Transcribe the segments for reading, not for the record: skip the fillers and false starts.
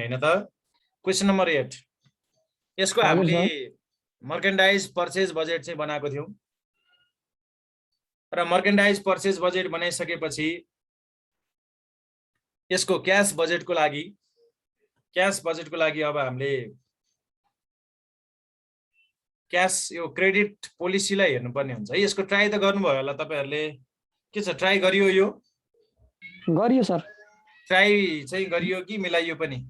हैन त। Question number 8 यसको हामीले मर्केन्डाइज पर्चेज बजेट चाहिँ बनाएको थियौं र मर्केन्डाइज पर्चेज बजेट बनाइसकेपछि यसको क्याश बजेटको लागि अब हामीले क्याश यो क्रेडिट पोलिसीलाई हेर्नुपर्ने हुन्छ है। यसको ट्राई त गर्नुभयो होला तपाईहरुले, के छ ट्राई गरियो? यो गरियो सर। ट्राई चाहिँ गरियो कि मिलाइयो पनि?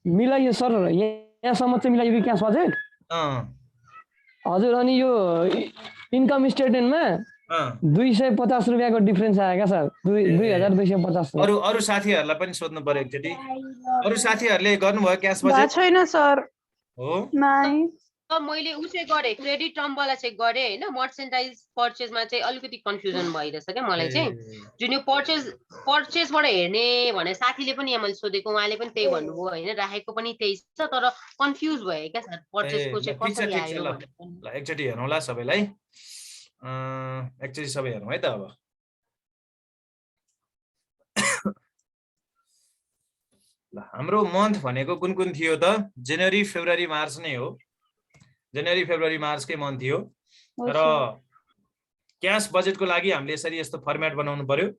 मिलाइयो सर, यहाँसम्म चाहिँ मिलाइयो कि क्याश बजेट। हजुर, अनि यो इन्कम स्टेटमेन्टमा 250 रुपैयाँको डिफरेन्स आयो सर। 2250। अरु साथीहरुलाई पनि सोध्नु पर्यो एकचोटी। अरु साथीहरुले गर्नुभयो क्याश बजेट? छैन सर। हो नाइ। मैले उसे गरे क्रेडिट टर्मवाला चेक गरे हैन, मर्चेन्डाइज पर्चेजमा चाहिँ अलिकति कन्फ्युजन भइरहेछ के मलाई चाहिँ। जुन यो पर्चेजबाट हेर्ने भने साथीले पनि यहाँ मैले सोधेको, उहाँले पनि त्यही भन्नुभयो हैन, राखेको पनि त्यही छ, तर कन्फ्युज भयो क्या सर पर्चेजको चाहिँ कसरी आयो ल एकचोटी हेरौँ ल सबैलाई। एकचोटी सबै हेरौँ है त। अब ल हाम्रो मन्थ भनेको कुन कुन थियो त? जनवरी फेब्रुअरी मार्च नै हो। जनवरी फेब्रुअरी मार्चकै मन्थ थियो र क्याश बजेटको लागि हामीले यसरी यस्तो फर्मेट बनाउनु पर्यो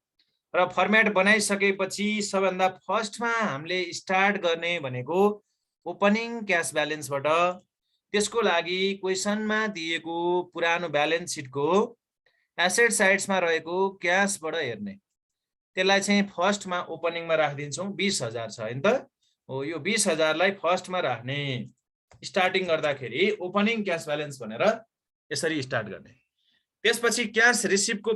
र फर्मेट बनाइसकेपछि सबभन्दा फर्स्टमा हामीले स्टार्ट गर्ने भनेको ओपनिङ क्याश ब्यालेन्सबाट। त्यसको लागि क्वेशनमा दिएको पुरानो ब्यालेन्स सिटको एसेट साइड्समा रहेको क्याशबाट हेर्ने, त्यसलाई चाहिँ फर्स्टमा ओपनिङमा राखिदिन्छौँ। 20,000 छ हैन त। हो, यो 20,000 लाई फर्स्टमा राख्ने। स्टार्टिङ गर्दाखेरि ओपनिङ क्याश ब्यालेन्स भनेर यसरी स्टार्ट गर्ने। त्यसपछि क्याश रिसिभको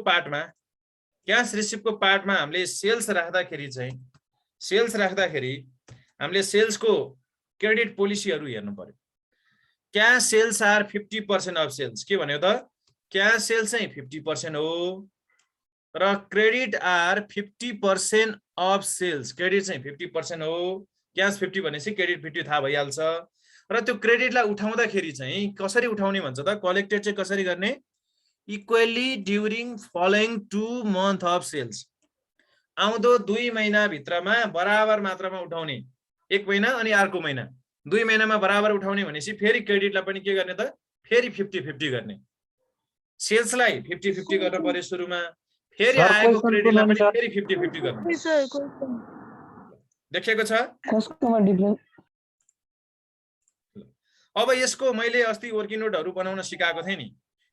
पार्टमा हामीले सेल्स राख्दाखेरि हामीले सेल्सको क्रेडिट पोलिसीहरू हेर्नु पर्यो। Cash sales are 50% of sales. के भन्यो त? क्याश सेल्स चाहिँ 50% हो र credit are 50% of sales. Credit चाहिँ 50% हो, क्याश 50 भनेपछि क्रेडिट 50 थाहा भइहाल्छ। र त्यो क्रेडिटलाई उठाउँदाखेरि चाहिँ कसरी उठाउने भन्छ त? कलेक्टेड चाहिँ कसरी गर्ने? Equally during following 2 month of sales. आउँदो 2 महिना भित्रमा बराबर मात्रामा उठाउने। 1 महिना अनि अर्को महिना, 2 महिनामा बराबर उठाउने भनेपछि फेरि क्रेडिटलाई पनि के गर्ने त? फेरि 50-50 गर्ने। सेल्सलाई 50-50 गर्न पर्यो सुरुमा, फेरि आएको क्रेडिटलाई पनि फेरि 50-50 गर्नु। देखिएको छ? अब यसको मैले अस्ति वर्किङ नोटहरू बनाउन सिकाएको थिएँ नि,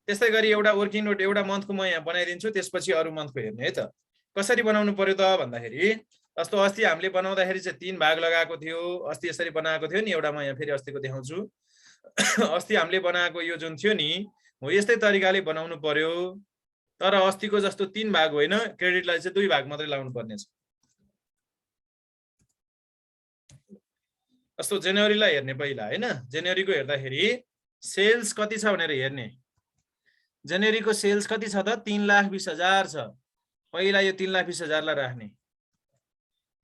त्यस्तै गरी एउटा वर्किङ नोट एउटा मन्थको म यहाँ बनाइदिन्छु, त्यसपछि अरू मन्थको हेर्ने है त। कसरी बनाउनु पर्यो त भन्दाखेरि, जस्तो अस्ति हामीले बनाउँदाखेरि चाहिँ 3 भाग लगाएको थियो। अस्ति यसरी बनाएको थियो नि, एउटा म यहाँ फेरि अस्तिको देखाउँछु। अस्ति हामीले बनाएको यो जुन थियो नि, हो यस्तै तरिकाले बनाउनु पर्यो। तर अस्तिको जस्तो 3 भाग होइन, क्रेडिटलाई चाहिँ 2 भाग मात्रै लाउनु पर्ने छ। जस्तो जनवरीलाई हेर्ने पहिला हैन, जनवरीको हेर्दाखेरि सेल्स कति छ भनेर हेर्ने। जनवरीको सेल्स कति छ त? 3,20,000 छ। पहिला यो 3,20,000 लाई राख्ने।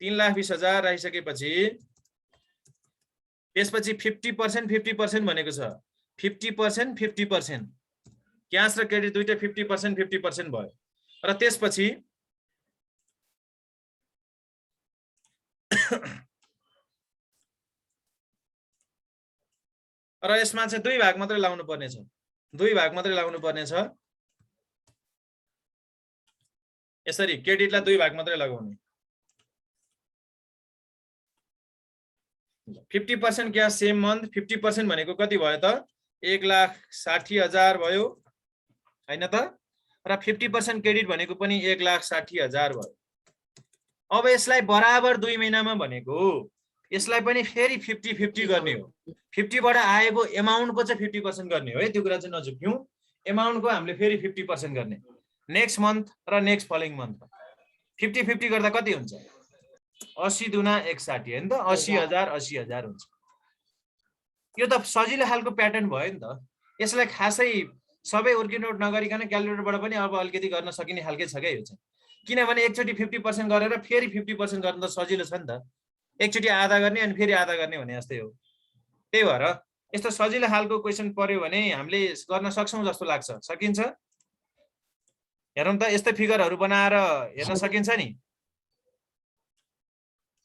3,20,000 राखिसकेपछि त्यसपछि 50% भनेको छ। 50% क्याश र क्रेडिट दुईटै 50% भयो। र त्यसपछि र यसमा चाहिँ 2 भाग मात्रै लाउनु पर्ने छ। 2 भाग मात्रै लाउनु पर्ने छ। यसरी क्रेडिटलाई 2 भाग मात्रै लगाउने। 50% क्याश सेम मन्थ, 50% भनेको कति भयो त? 1,60,000 भयो हैन त। र 50% क्रेडिट भनेको पनि 1,60,000 भयो। अब यसलाई बराबर 2 महिनामा भनेको यसलाई पनि फेरि 50-50 गर्ने हो। 50 बाट आएको एमाउन्टको चाहिँ 50% गर्ने हो है, त्यो कुरा चाहिँ नझुक्यौं। एमाउन्टको हामीले फेरि 50% गर्ने नेक्स्ट मन्थ र नेक्स्ट फलोइङ मन्थ। 50-50 गर्दा कति हुन्छ? 80 दुना 160 हैन त। 80,000 हुन्छ। यो त सजिलो खालको प्याटर्न भयो नि त। यसलाई खासै सबै वर्किङ नोट नगरिकन क्याल्कुलेटरबाट पनि अब अलिकति गर्न सकिने खालकै छ क्या यो चाहिँ। किनभने एकचोटि 50% गरेर फेरि 50% गर्न त सजिलो छ नि त। एकचोटि आधा गर्ने अनि फेरि आधा गर्ने भने जस्तै हो। त्यही भएर यस्तो सजिलो खालको क्वेशन पर्यो भने हामीले गर्न सक्छौं जस्तो लाग्छ। सकिन्छ? हेरौँ त, यस्तै फिगरहरू बनाएर हेर्न सकिन्छ नि।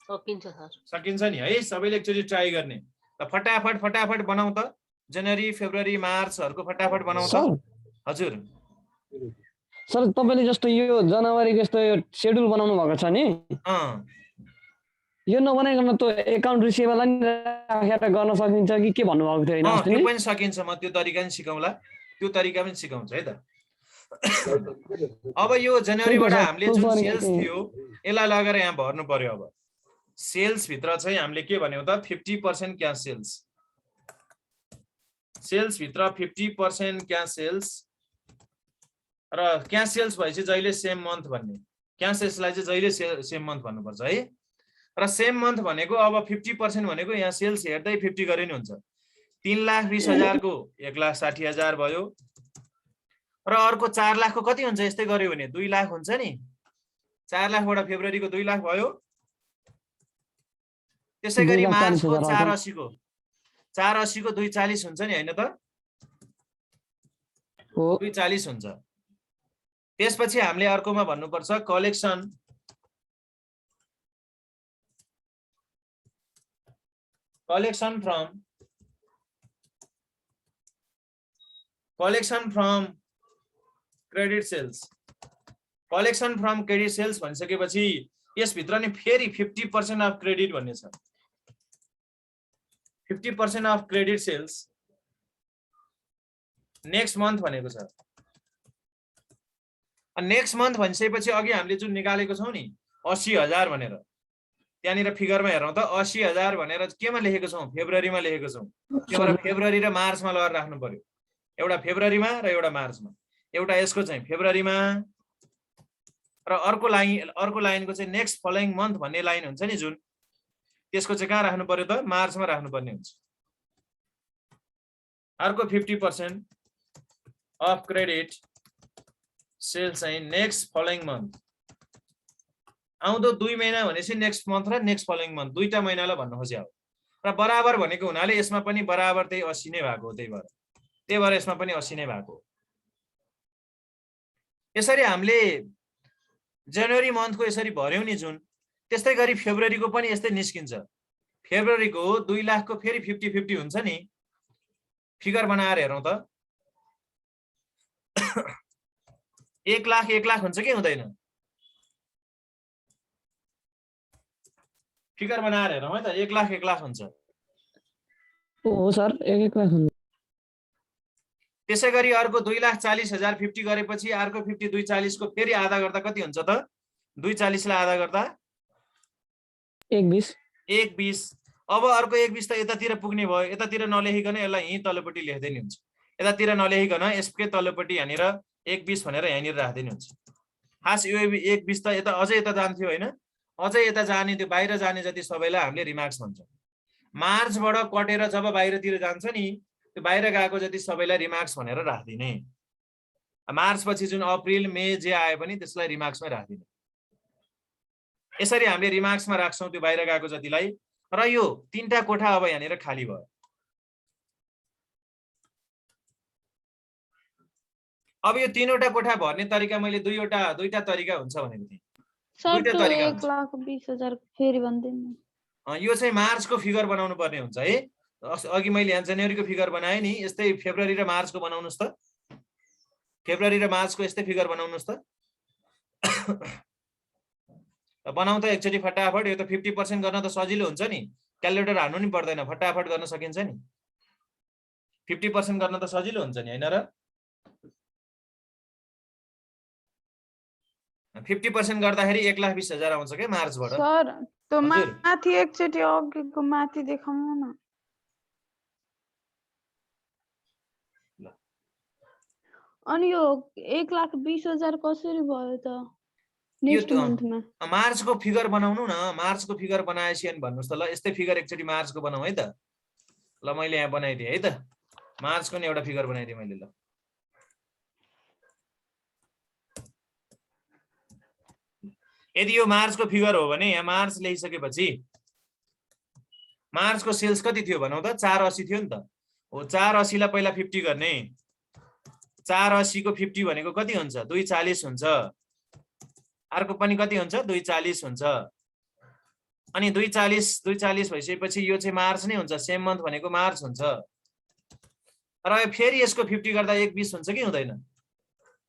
सकिन्छ सर। सकिन्छ नि है, सबैले एकचोटि ट्राई गर्ने। ल फटाफट बनाऊ त, जनवरी फेब्रुअरी मार्चहरुको फटाफट बनाऊ त। हजुर सर तपाईले जस्तो यो जनवरीको यस्तो यो शेड्युल बनाउनु भएको छ नि, यो नबनाइकन त एकाउन्ट रिसिभेबल नि राखेर गर्न सकिन्छ कि के भन्नु भएको थियो हैन अस्ति त्यो नि? पनि सकिन्छ, म त्यो तरिका पनि सिकाउँला, त्यो तरिका पनि सिकाउँछ है त। अब यो जनवरीबाट हामीले जुन सेल्स थियो यसलाई लगेर यहाँ भर्नु पर्यो। अब सेल्स भित्र चाहिँ हामीले के भन्यौ त 50% क्याश सेल्स, सेल्स भित्र 50% क्याश सेल्स र क्याश सेल्स भएपछि जहिले सेम मन्थ भन्ने, क्याश सेल्सलाई चाहिँ जहिले सेम मन्थ भन्नुपर्छ है। र सेम मन्थ भनेको अब 50% भनेको यहाँ सेल्स हेर्दै 50 गरे नि हुन्छ। 3,20,000 को 1,60,000 भयो र अर्को 4 लाख को कति हुन्छ यस्तै गर्यो भने 2 लाख हुन्छ नि। 4 लाखबाट फेब्रुअरीको 2 लाख भयो। त्यसै गरी मार्चको 480 को 240 हुन्छ नि हैन त? 240 हुन्छ। त्यसपछि हामीले अर्कोमा भन्नुपर्छ collection from credit sales. Collection from credit sales भनिसकेपछि यसभित्र नि फेरि 50% अफ क्रेडिट भन्ने छ। 50% of credit cells next month भनेको छ। नेक्स्ट मन्थ भनिसकेपछि अघि हामीले जुन निकालेको छौं नि 80,000 भनेर, त्यहाँनिर फिगरमा हेरौँ त 80,000 भनेर केमा लेखेको छौं? फेब्रुअरीमा लेखेको छौं। त्यो भएर फेब्रुअरी र मार्चमा लगाएर राख्नु पर्यो। एउटा फेब्रुअरीमा र एउटा मार्चमा, एउटा यसको चाहिँ फेब्रुअरीमा र अर्को लाइनको चाहिँ नेक्स्ट फलोइङ मन्थ भन्ने लाइन हुन्छ नि जुन, त्यसको चाहिँ कहाँ राख्नु पर्यो त? मार्चमा राख्नुपर्ने हुन्छ। अर्को 50% अफ क्रेडिट सेल्स चाहिँ नेक्स्ट फलोइङ मन्थ। आउँदो 2 महिना भनेपछि नेक्स्ट मन्थ र नेक्स्ट फलोइङ मन्थ दुईटा महिनालाई भन्नु खोज्या हो। र बराबर भनेको हुनाले यसमा पनि बराबर त्यही 80 नै भएको हो। त्यही भएर यसमा पनि 80 नै भएको हो। यसरी हामीले जनवरी मन्थको यसरी भर्यौं नि जुन, त्यस्तै गरी फेब्रुअरीको पनि यस्तै निस्किन्छ। फेब्रुअरीको 2 लाखको फेरि 50-50 हुन्छ नि। फिगर बनाएर हेरौँ त 1 लाख हुन्छ कि हुँदैन? फिगर बनाएर हेरौँ है त। 1 लाख हुन्छ। हो सर, 1 लाख हुन्छ। त्यसै गरी अर्को 2,40,000 50 गरेपछि अर्को 50 240 को फेरि आधा गर्दा कति हुन्छ त? 240 लाई आधा गर्दा 120। अब अर्को 120 त यतातिर पुग्ने भयो। यतातिर नलेखिकन यसलाई यही तल्लोपट्टि लेख्दै नि हुन्छ। यतातिर नलेखिकन यसकै तल्लोपट्टि यहाँनिर 120 भनेर यहाँनिर राख्दै नि हुन्छ। खास यो 120 त यता अझै यता जान्थ्यो हैन? अझै यता जाने, त्यो बाहिर जाने जति सबैलाई हामीले रिमार्क्स भन्छौँ। मार्चबाट कटेर जब बाहिरतिर जान्छ नि, त्यो बाहिर गएको जति सबैलाई रिमार्क्स भनेर राख्दिने। मार्चपछि जुन अप्रिल मे जे आए पनि त्यसलाई रिमार्क्समै राख्दिने। यसरी हामीले रिमार्क्समा राख्छौं त्यो बाहिर गएको जतिलाई। र यो 3टा कोठा अब यहाँनिर खाली भयो। अब यो 3वटा कोठा भर्ने तरिका मैले दुईटा तरिका हुन्छ भनेको थिएँ। सर त्यो 1,20,000 फेरि भन्दिनु। यो चाहिँ मार्चको फिगर बनाउनु पर्ने हुन्छ है। अघि मैले यहाँ जनवरीको फिगर बनाएँ नि, यस्तै फेब्रुअरी र मार्चको बनाउनुस् त। फेब्रुअरी र मार्चको यस्तै फिगर बनाउनुस् त। बनाउँ त एकचोटि फटाफट। यो त 50% गर्न त सजिलो हुन्छ नि, क्यालकुलेटर हान्नु नि पर्दैन, फटाफट गर्न सकिन्छ नि। 50% गर्न त सजिलो हुन्छ नि हैन र? 50% गर्दाखेरि 1,20,000 आउँछ के मार्चबाट। सर त्यो माथि एकचोटि अघिको माथि देखाउनु न। अनि यो 1,20,000 कसरी भयो त नेक्स्ट मन्थमा? मार्चको फिगर बनाउनु न। मार्चको फिगर बनाएपछि अनि भन्नुस् त। ल यस्तै फिगर एकचोटि मार्चको बनाऊ है त। ल मैले यहाँ बनाइदिएँ है त। मार्चको नि एउटा फिगर बनाइदिएँ मैले। ल यदि यो मार्चको फिगर हो भने यहाँ मार्च लेखिसकेपछि मार्चको सेल्स कति थियो भनौँ त? 480 थियो नि त। हो 480 लाई पहिला 50 गर्ने। 480 को 50 भनेको कति हुन्छ? 240 हुन्छ। अर्को पनि कति हुन्छ? 240 हुन्छ। अनि 240 भइसकेपछि यो चाहिँ मार्च नै हुन्छ, सेम मन्थ भनेको मार्च हुन्छ। र फेरि यसको 50 गर्दा 120 हुन्छ कि हुँदैन?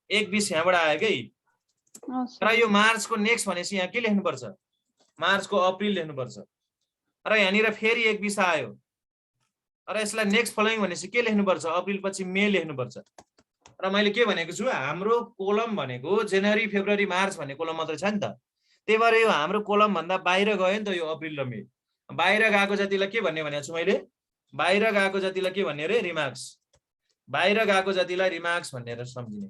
120 यहाँबाट आयो कि। र यो मार्चको नेक्स्ट भनेपछि यहाँ के लेख्नुपर्छ? मार्चको अप्रिल लेख्नुपर्छ। र यहाँनिर फेरि 120 आयो। र यसलाई नेक्स्ट फलोइङ भनेपछि के लेख्नुपर्छ? अप्रिल पछि मे लेख्नुपर्छ। र मैले के भनेको छु, हाम्रो कोलम भनेको जनवरी फेब्रुअरी मार्च भन्ने कोलम मात्रै छ नि त। त्यही भएर यो हाम्रो कोलम भन्दा बाहिर गयो नि त यो अप्रिल र मे। बाहिर गएको जतिलाई के भन्ने भनेको छु मैले? बाहिर गएको जतिलाई के भन्ने रे? रिमार्क्स। बाहिर गएको जतिलाई रिमार्क्स भनेर सम्झिने।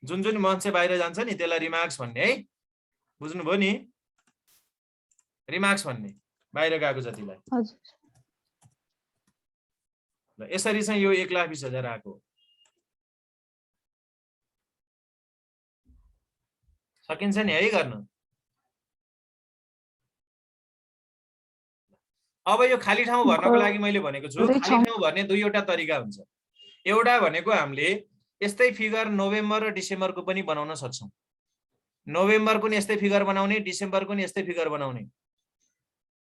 जुन जुन मन्थ चाहिँ बाहिर जान्छ नि त्यसलाई रिमार्क्स भन्ने है, बुझ्नुभयो नि? रिमार्क्स भन्ने बाहिर गएको जतिलाई। ल यसरी चाहिँ यो 1,20,000 आएको। सकिन्छ नि है गर्न? अब यो खाली ठाउँ भर्नको लागि मैले भनेको छु, खाली ठाउँ भर्ने दुईवटा तरिका हुन्छ। एउटा भनेको हामीले यस्तै फिगर नोभेम्बर र डिसेम्बरको पनि बनाउन सक्छौँ। नोभेम्बरको नि यस्तै फिगर बनाउने, डिसेम्बरको नि यस्तै फिगर बनाउने।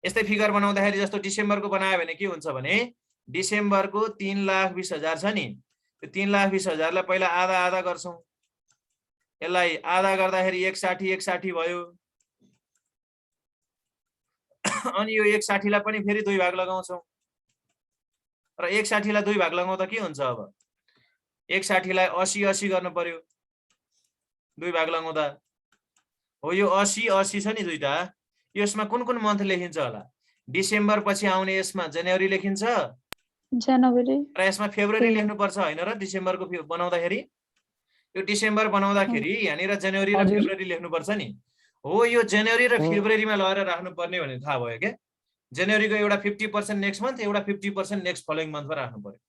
यस्तै फिगर बनाउँदाखेरि जस्तो डिसेम्बरको बनायो भने के हुन्छ भने डिसेम्बरको 3,20,000 छ नि, त्यो 3,20,000 लाई पहिला आधा आधा गर्छौँ। यसलाई आधा गर्दाखेरि 160 भयो। अनि यो 160 लाई पनि फेरि 2 भाग लगाउँछौँ। र 160 लाई 2 भाग लगाउँदा के हुन्छ? अब 160 लाई 80 गर्नु पर्यो 2 भाग लगाउँदा। हो यो 80 छ नि दुईटा। यसमा कुन कुन मन्थ लेखिन्छ होला? डिसेम्बर पछि आउने यसमा जनवरी लेखिन्छ, जनवरी, र यसमा फेब्रुअरी लेख्नुपर्छ हैन र? डिसेम्बरको बनाउँदाखेरि यो डिसेम्बर बनाउँदाखेरि यहाँनिर जनवरी र फेब्रुअरी लेख्नुपर्छ नि। हो यो जनवरी र फेब्रुअरीमा लगेर राख्नुपर्ने भने थाहा भयो क्या। जनवरीको एउटा 50% नेक्स्ट मन्थ, एउटा 50% नेक्स्ट फलोइङ मन्थमा राख्नु पर्यो।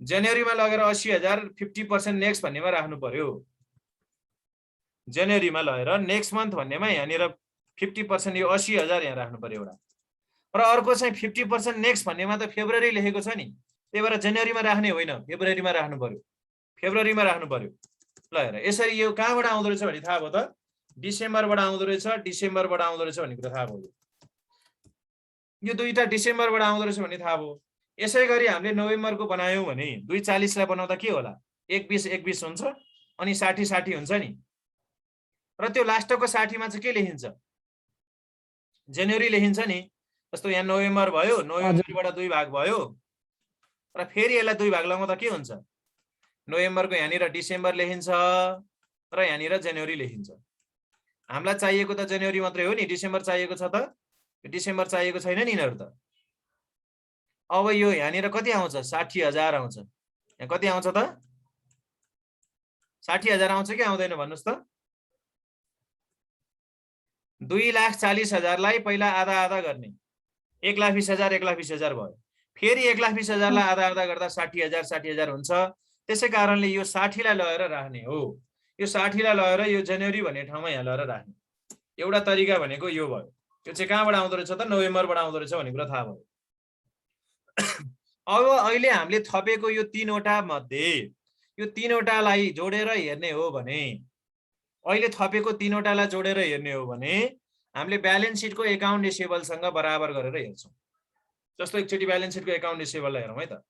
जनवरीमा लगेर 80,000 50% नेक्स्ट भन्नेमा राख्नु पर्यो। जनवरीमा लगेर नेक्स्ट मन्थ भन्नेमा यहाँनिर 50% यो 80,000 यहाँ राख्नु पर्यो एउटा। र अर्को चाहिँ 50% नेक्स्ट भन्नेमा त फेब्रुअरी लेखेको छ नि, त्यही भएर जनवरीमा राख्ने होइन, फेब्रुअरीमा राख्नु पर्यो। फेब्रुअरीमा राख्नु पर्यो। ल हेर यसरी यो कहाँबाट आउँदो रहेछ भने थाहा भयो त? डिसेम्बरबाट आउँदो रहेछ, डिसेम्बरबाट आउँदो रहेछ भन्ने कुरा थाहा भयो। यो दुईटा डिसेम्बरबाट आउँदो रहेछ भन्ने थाहा भयो। यसै गरी हामीले नोभेम्बरको बनायौँ भने 240 लाई बनाउँदा के होला? 120 हुन्छ अनि 60 हुन्छ नि। र त्यो लास्टको 60 मा चाहिँ के लेखिन्छ? जनवरी लेखिन्छ नि। जस्तो यहाँ नोभेम्बर भयो, नोभेम्बरबाट 2 भाग भयो, र फेरि यसलाई 2 भाग लगाउँदा के हुन्छ? नोभेम्बरको यहाँनिर डिसेम्बर लेखिन्छ र यहाँनिर जनवरी लेखिन्छ। हामीलाई चाहिएको त जनवरी मात्रै हो नि, डिसेम्बर चाहिएको छ त? डिसेम्बर चाहिएको छैन नि यिनीहरू त। अब यो यहाँनिर कति आउँछ? 60,000 आउँछ। यहाँ कति आउँछ त? 60,000 आउँछ कि आउँदैन भन्नुहोस् त? 2,40,000 लाई पहिला आधा आधा गर्ने, 1,20,000 1,20,000 भयो। फेरि 1,20,000 लाई आधा आधा गर्दा 60,000 हुन्छ। त्यसै कारणले यो 60 लाई लगेर राख्ने हो। यो 60 लाई लगेर यो जनवरी भन्ने ठाउँमा यहाँ लगेर राख्ने। एउटा तरिका भनेको यो भयो। यो चाहिँ कहाँबाट आउँदो रहेछ त? नोभेम्बरबाट आउँदो रहेछ भन्ने कुरा थाहा भयो। अब अहिले हामीले थपेको यो 3वटा मध्ये यो 3वटालाई जोडेर हेर्ने हो भने, अहिले थपेको 3वटालाई जोडेर हेर्ने हो भने हामीले ब्यालेन्स सिटको एकाउन्ट रिसिभेबलसँग बराबर गरेर हेर्छौँ। जस्तो एकचोटि ब्यालेन्स सिटको एकाउन्ट रिसिभेबललाई हेरौँ है त।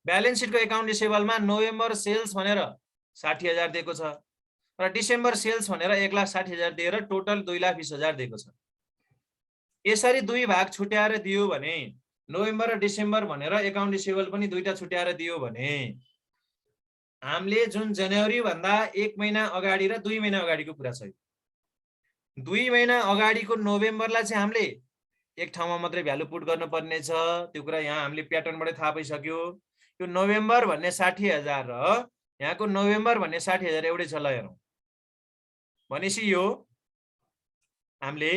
ब्यालेन्स सिटको एकाउन्ट रिसिभेबलमा नोभेम्बर सेल्स भनेर 60,000 दिएको छ र डिसेम्बर सेल्स भनेर 1,60,000 दिएर टोटल 2,20,000 दिएको छ। यसरी 2 भाग छुट्याएर दियो भने, नोभेम्बर र डिसेम्बर भनेर एकाउन्ट रिसिभेबल पनि दुईटा छुट्याएर दियो भने हामीले जुन जनवरी भन्दा 1 महिना अगाडि र 2 महिना अगाडिको कुरा छ। 2 महिना अगाडिको नोभेम्बरलाई चाहिँ हामीले एक ठाउँमा मात्रै भ्यालु पुट गर्नुपर्ने छ। त्यो कुरा यहाँ हामीले प्याटर्नबाटै थाहा पाइसक्यो। यो नोभेम्बर भन्ने 60,000 र यहाँको नोभेम्बर भन्ने 60,000 एउटै छ। ल हेरौँ भनेपछि यो हामीले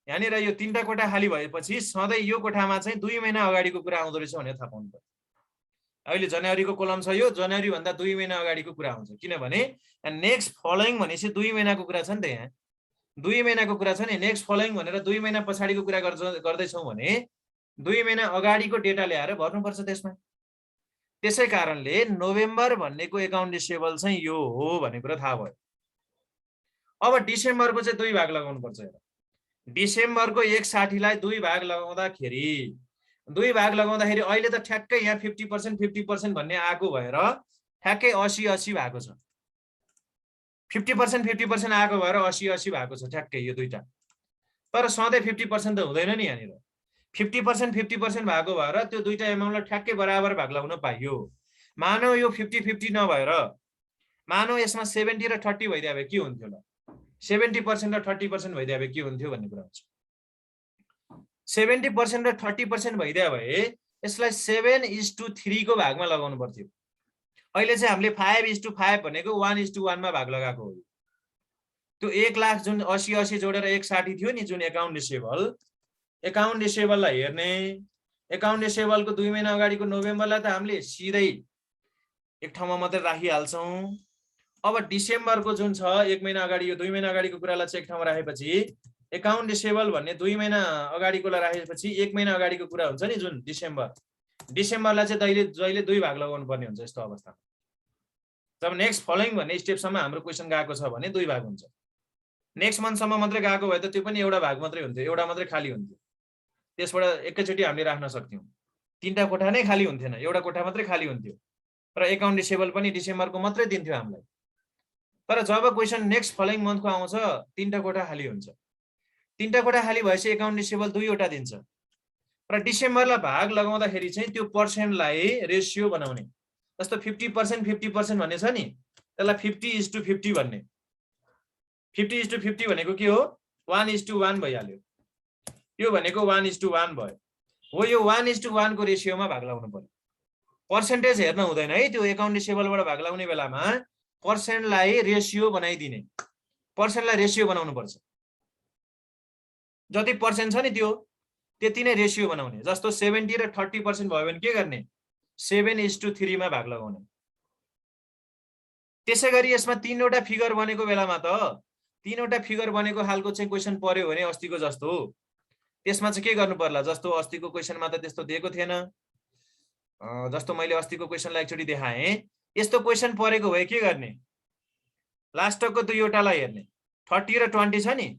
यहाँनिर यो 3टा कोठा खाली भएपछि सधैँ यो कोठामा चाहिँ 2 महिना अगाडिको कुरा आउँदो रहेछ भनेर थाहा पाउनु पर्यो। अहिले जनवरीको कोलम छ, यो जनवरी भन्दा 2 महिना अगाडिको कुरा आउँछ, किनभने नेक्स्ट फलोइङ भनेपछि 2 महिनाको कुरा छ नि त। यहाँ 2 महिनाको कुरा छ नि। नेक्स्ट फलोइङ भनेर 2 महिना पछाडिको कुरा गर्दैछौँ भने 2 महिना अगाडिको डेटा ल्याएर भर्नुपर्छ त्यसमा। त्यसै कारणले नोभेम्बर भन्नेको एकाउन्ट रिसिभेबल चाहिँ यो हो भन्ने कुरा थाहा भयो। अब डिसेम्बरको चाहिँ 2 भाग लगाउनु पर्छ। डिसेम्बरको 160 लाई 2 भाग लगाउँदाखेरि अहिले त ठ्याक्कै यहाँ 50% 50% भन्ने आएको भएर ठ्याक्कै 80-80 भएको छ। 50% 50% आएको भएर 80-80 भएको छ ठ्याक्कै यो दुईटा। तर सधैँ 50% त हुँदैन नि यहाँनिर। 50% 50% भएको भएर त्यो दुईटा एमाउन्टलाई ठ्याक्कै बराबर भाग लगाउन पाइयो। मानौ यो 50-50 नभएर मानौ यसमा 70 र 30 भइदिए भए के हुन्थ्यो ल? 70% र 30% भइदिए भए के हुन्थ्यो भन्ने कुरा हुन्छ। 70% र 30% भइदिए भए यसलाई 7:3 को भागमा लगाउनु पर्थ्यो। अहिले चाहिँ हामीले 5:5 भनेको 1:1 मा भाग लगाएको हो। त्यो 1 लाख जुन 80-80 जोडेर 160 थियो नि जुन एकाउन्ट रिसिभेबललाई हेर्ने, एकाउन्ट रिसिभेबलको 2 महिना अगाडिको नोभेम्बरलाई त हामीले सिधै एक ठाउँमा मात्रै राखिहाल्छौँ। अब डिसेम्बरको जुन छ 1 महिना अगाडि यो 2 महिना अगाडिको कुरालाई चाहिँ एक ठाउँमा राखेपछि एकाउन्ट रिसिभेबल भन्ने 2 महिना अगाडिकोलाई राखेपछि 1 महिना अगाडिको कुरा हुन्छ नि जुन डिसेम्बरलाई चाहिँ जहिले 2 भाग लगाउनु पर्ने हुन्छ। यस्तो अवस्थामा जब नेक्स्ट फलोइङ भन्ने स्टेपसम्म हाम्रो क्वेसन गएको छ भने 2 भाग हुन्छ। नेक्स्ट मन्थसम्म मात्रै गएको भए त त्यो पनि एउटा भाग मात्रै हुन्थ्यो, एउटा मात्रै खाली हुन्थ्यो। त्यसबाट एकैचोटि हामीले राख्न सक्थ्यौँ। 3टा कोठा नै खाली हुन्थेन, एउटा कोठा मात्रै खाली हुन्थ्यो र एकाउन्ट रिसिभेबल पनि डिसेम्बरको मात्रै दिन्थ्यो हामीलाई। तर जब क्वेसन नेक्स्ट फलोइङ मन्थको आउँछ 3टा कोठा खाली हुन्छ। 3टा कोठा खाली भएपछि एकाउन्ट रिसिभेबल 2वटा दिन्छ र डिसेम्बरलाई भाग लगाउँदाखेरि चाहिँ त्यो पर्सेन्टलाई रेसियो बनाउने। जस्तो 50% 50% भन्ने छ नि, त्यसलाई 50:50 भन्ने। 50:50 भनेको के हो? 1:1 भइहाल्यो। यो भनेको 1:1 भयो। हो यो 1:1 को रेसियोमा भाग लगाउनु पर्यो। पर्सेन्टेज हेर्न हुँदैन है। त्यो एकाउन्ट रिसिभेबलबाट भाग लगाउने बेलामा पर्सेन्टलाई रेसियो बनाइदिने, पर्सेन्टलाई रेसियो बनाउनु पर्छ। जति पर्सेन्ट छ नि त्यो त्यति नै रेसियो बनाउने। जस्तो 70 र 30% भयो भने के गर्ने? 7:3 मा भाग लगाउने। त्यसै गरी यसमा 3वटा फिगर बनेको बेलामा त 3वटा फिगर बनेको खालको चाहिँ क्वेसन पर्यो भने अस्तिको जस्तो त्यसमा चाहिँ के गर्नु पर्ला? जस्तो अस्तिको क्वेसनमा त त्यस्तो दिएको थिएन। जस्तो मैले अस्तिको क्वेसनलाई एकचोटि देखाएँ, यस्तो क्वेसन परेको भए के गर्ने? लास्टको 2वटालाई हेर्ने। 30 र 20 छ नि,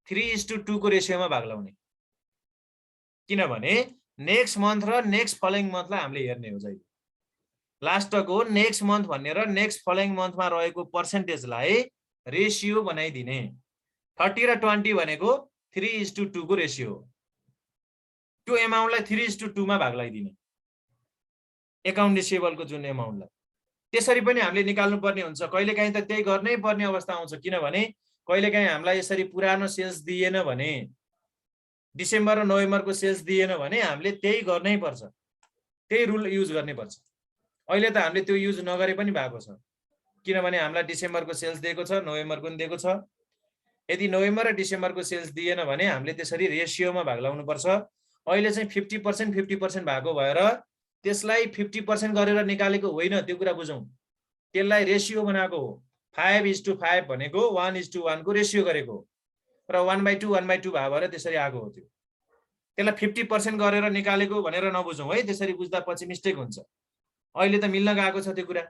3:2 को रेसियोमा भाग लगाउने। किनभने नेक्स्ट मन्थ र नेक्स्ट फलोइङ मन्थलाई हामीले हेर्ने हो जहिले। लास्टको नेक्स्ट मन्थ भन्ने र नेक्स्ट फलोइङ मन्थमा रहेको पर्सेन्टेजलाई रेसियो बनाइदिने। 30 र 20 भनेको 3:2 को रेसियो हो। त्यो एमाउन्टलाई 3:2 मा भाग लगाइदिने एकाउन्ट रिसिभेबलको जुन एमाउन्टलाई। त्यसरी पनि हामीले निकाल्नु पर्ने हुन्छ। कहिलेकाहीँ त त्यही गर्नै पर्ने अवस्था आउँछ। किनभने कहिलेकाहीँ हामीलाई यसरी पुरानो सेल्स दिएन भने, डिसेम्बर र नोभेम्बरको सेल्स दिएन भने हामीले त्यही गर्नै पर्छ, त्यही रुल युज गर्नै पर्छ। अहिले त हामीले त्यो युज नगरे पनि भएको छ। किनभने हामीलाई डिसेम्बरको सेल्स दिएको छ, नोभेम्बरको पनि दिएको छ। यदि नोभेम्बर र डिसेम्बरको सेल्स दिएन भने हामीले त्यसरी रेसियोमा भाग लगाउनु पर्छ। अहिले चाहिँ 50% 50% भएको भएर त्यसलाई 50% गरेर निकालेको होइन, त्यो कुरा बुझौँ। त्यसलाई रेसियो बनाएको हो। 5:5 भनेको 1:1 को रेसियो गरेको हो र 1/2 1/2 भयो भएर त्यसरी आएको हो। त्यो त्यसलाई 50% गरेर निकालेको भनेर नबुझौँ है। त्यसरी बुझ्दा पछि मिस्टेक हुन्छ। अहिले त मिल्न गएको छ त्यो कुरा।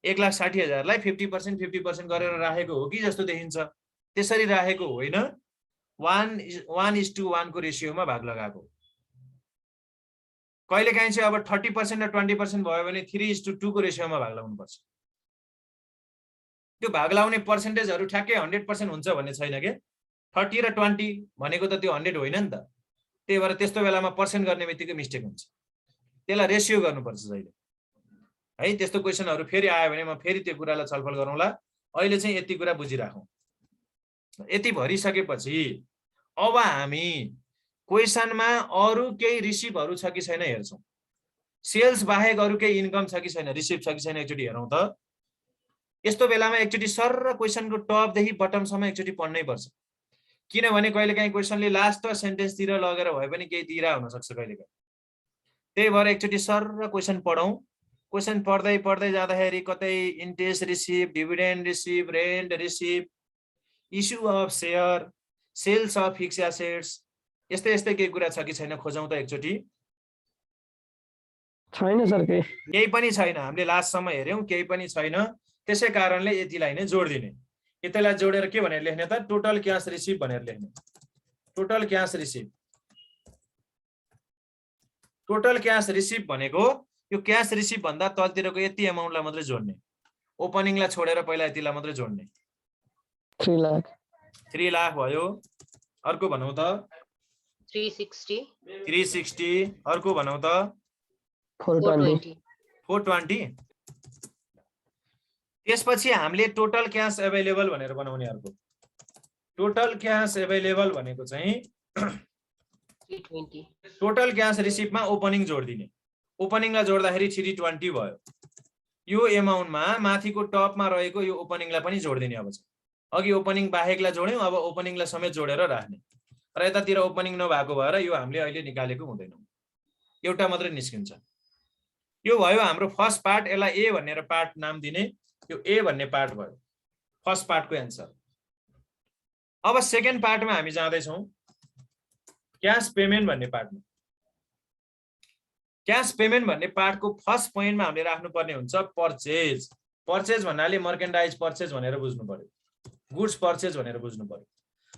1,60,000लाई 50% 50% गरेर राखेको हो कि जस्तो देखिन्छ। त्यसरी राखेको होइन, 1:1 को रेसियोमा भाग लगाएको। कहिलेकाहीँ चाहिँ अब 30% र 20% भयो भने 3:2 को रेसियोमा भाग लगाउनुपर्छ। त्यो भाग लगाउने पर्सेन्टेजहरू ठ्याक्कै 100% हुन्छ भन्ने छैन के। 30 र 20 भनेको त त्यो 100 होइन नि त। त्यही भएर त्यस्तो बेलामा पर्सेन्ट गर्ने बित्तिकै मिस्टेक हुन्छ। त्यसलाई रेसियो गर्नुपर्छ जहिले है। त्यस्तो क्वेसनहरू फेरि आयो भने म फेरि त्यो कुरालाई छलफल गरौँला। अहिले चाहिँ यति कुरा बुझिराखौँ। यति भरिसकेपछि अब हामी क्वेसनमा अरू केही रिसिभहरू छ कि छैन हेर्छौँ। सेल्स बाहेक अरू केही इन्कम छ कि छैन, रिसिभ छ कि छैन एकचोटि हेरौँ त। यस्तो बेलामा एकचोटि सर र क्वेसनको टपदेखि बटमसम्म एकचोटि पढ्नै पर्छ। किनभने कहिलेकाहीँ क्वेसनले लास्ट सेन्टेन्सतिर लगेर भए पनि केही दिइरा हुनसक्छ कहिलेकाहीँ। त्यही भएर एकचोटि सर र क्वेसन पढौँ। क्वेसन पढ्दै पढ्दै जाँदाखेरि कतै interest receive, dividend receive, rent receive, issue of share, sales of fix assets, यस्तै यस्तै केही कुरा छ कि छैन खोजौँ त एकचोटि। छैन सर, केही पनि छैन। हामीले लास्टसम्म हेऱ्यौँ, केही पनि छैन। त्यसै कारणले यतिलाई नै जोड दिने। यतिलाई जोडेर के भनेर लेख्ने त? टोटल क्यास रिसिभ भनेर लेख्ने। टोटल क्यास रिसिभ भनेको यो क्यास रिसिभ भन्दा तलतिरको यति अमाउन्टलाई मात्रै जोड्ने, ओपनिङलाई छोडेर पहिला यतिलाई मात्रै जोड्ने। 3 लाख 3 लाख भयो। अर्को भनौँ त 360 अर्को भनौँ त 420 420। त्यसपछि हामीले टोटल क्यास एभाइलेबल भनेर बनाउने। अर्को टोटल क्यास एभाइलेबल भनेको चाहिँ 320 टोटल क्यास रिसिभमा ओपनिङ जोडिदिने। ओपनिङलाई जोड्दाखेरि 320 भयो। यो एमाउन्टमा माथिको टपमा रहेको यो ओपनिङलाई पनि जोडिदिने। अब चाहिँ अघि ओपनिङ बाहेकलाई जोड्यौँ, अब ओपनिङलाई समेत जोडेर राख्ने। र यतातिर ओपनिङ नभएको भएर यो हामीले अहिले निकालेको हुँदैन, एउटा मात्रै निस्किन्छ। यो भयो हाम्रो फर्स्ट पार्ट। यसलाई ए भनेर पार्ट नाम दिने। यो ए भन्ने पार्ट भयो फर्स्ट पार्टको एन्सर। अब सेकेन्ड पार्टमा हामी जाँदैछौँ, क्यास पेमेन्ट भन्ने पार्टमा। क्यास पेमेन्ट भन्ने पार्टको फर्स्ट पोइन्टमा हामीले राख्नुपर्ने हुन्छ पर्चेज। पर्चेज भन्नाले मर्केन्डाइज पर्चेज भनेर बुझ्नु पर्यो, गुड्स पर्चेज भनेर बुझ्नु पर्यो।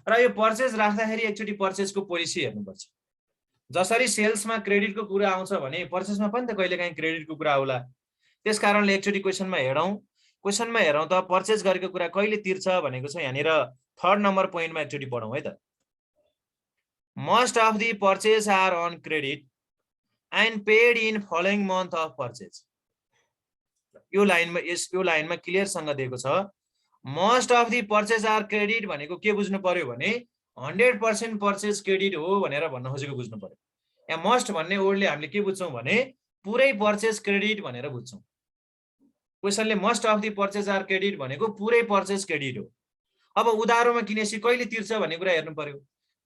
र यो पर्चेज राख्दाखेरि एकचोटि पर्चेजको पोलिसी हेर्नुपर्छ। जसरी सेल्समा क्रेडिटको कुरा आउँछ भने पर्चेजमा पनि त कहिलेकाहीँ क्रेडिटको कुरा आउला। त्यस कारणले एकचोटि क्वेसनमा हेरौँ त पर्चेज गरेको कुरा कहिले तिर्छ भनेको छ यहाँनिर थर्ड नम्बर पोइन्टमा एकचोटि पढौँ है त। Most of the purchase are on credit and paid in following month of purchase. यो लाइनमा क्लियरसँग दिएको छ most of the purchase are credit भनेको के बुझ्नु पर्यो भने 100% पर्चेज क्रेडिट हो भनेर भन्न खोजेको बुझ्नु पर्यो। यहाँ मस्ट भन्ने वर्डले हामीले के बुझ्छौँ भने पुरै पर्चेज क्रेडिट भनेर बुझ्छौँ। क्वेसनले most of the purchase are credit भनेको पुरै पर्चेज क्रेडिट हो। अब उधारोमा किनेसी कहिले तिर्छ भन्ने कुरा हेर्नु पर्यो।